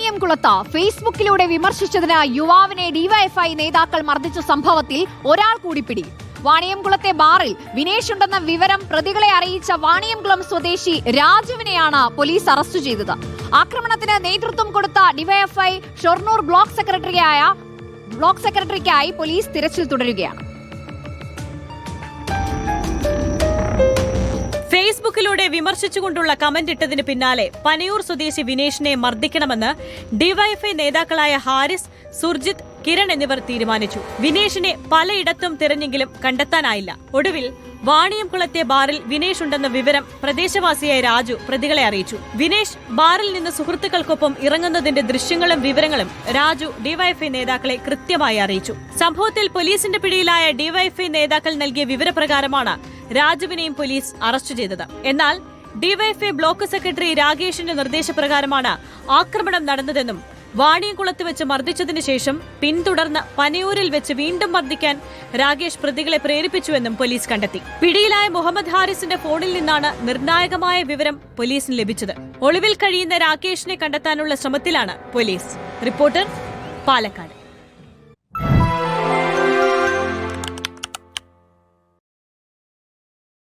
വാണിയംകുളത്ത് ഫേസ്ബുക്കിലൂടെ വിമർശിച്ചതിന് യുവാവിനെ ഡിവൈഎഫ്ഐ നേതാക്കൾ മർദ്ദിച്ച സംഭവത്തിൽ ഒരാൾ കൂടി പിടി. വാണിയംകുളത്തെ ബാറിൽ വിനേഷ് ഉണ്ടെന്ന വിവരം പ്രതികളെ അറിയിച്ച വാണിയംകുളം സ്വദേശി രാജുവിനെയാണ് പോലീസ് അറസ്റ്റ് ചെയ്തത്. ആക്രമണത്തിന് നേതൃത്വം കൊടുത്ത ഡിവൈഎഫ്ഐ ഷൊർണൂർ ബ്ലോക്ക് സെക്രട്ടറിക്കായി പോലീസ് തിരച്ചിൽ തുടരുകയാണ്. ഫേസ്ബുക്കിലൂടെ വിമർശിച്ചുകൊണ്ടുള്ള കമന്റ് ഇട്ടതിന് പിന്നാലെ പനയൂർ സ്വദേശി വിനേഷിനെ മർദ്ദിക്കണമെന്ന് ഡിവൈഎഫ്ഐ നേതാക്കളായ ഹാരിസ്, സുർജിത്, കിരൺ എന്നിവർ തീരുമാനിച്ചു. വിനേഷിനെ പലയിടത്തും തിരഞ്ഞെങ്കിലും കണ്ടെത്താനായില്ല. ഒടുവിൽ വാണിയംകുളത്തെ ബാറിൽ വിനേഷ് ഉണ്ടെന്ന വിവരം പ്രദേശവാസിയായ രാജു പ്രതികളെ അറിയിച്ചു. വിനേഷ് ബാറിൽ നിന്ന് സുഹൃത്തുക്കൾക്കൊപ്പം ഇറങ്ങുന്നതിന്റെ ദൃശ്യങ്ങളും വിവരങ്ങളും രാജു ഡിവൈഎഫ്ഐ നേതാക്കളെ കൃത്യമായി അറിയിച്ചു. സംഭവത്തിൽ പോലീസിന്റെ പിടിയിലായ ഡിവൈഎഫ്ഐ നേതാക്കൾ നൽകിയ വിവരപ്രകാരമാണ് രാജുവിനെയും പോലീസ് അറസ്റ്റ് ചെയ്തത്. എന്നാൽ ഡിവൈഎഫ്ഐ ബ്ലോക്ക് സെക്രട്ടറി രാകേഷിന്റെ നിർദ്ദേശപ്രകാരമാണ് ആക്രമണം നടന്നതെന്നും വാണിയംകുളത്ത് വെച്ച് മർദ്ദിച്ചതിനു ശേഷം പിന്തുടർന്ന് പനയൂരിൽ വെച്ച് വീണ്ടും മർദ്ദിക്കാൻ രാകേഷ് പ്രതികളെ പ്രേരിപ്പിച്ചുവെന്നും പോലീസ് കണ്ടെത്തി. പിടിയിലായ മുഹമ്മദ് ഹാരിസിന്റെ ഫോണിൽ നിന്നാണ് നിർണായകമായ വിവരം പോലീസിന് ലഭിച്ചത്. ഒളിവിൽ കഴിയുന്ന രാകേഷിനെ കണ്ടെത്താനുള്ള ശ്രമത്തിലാണ് പോലീസ്. റിപ്പോർട്ടർ, പാലക്കാട്.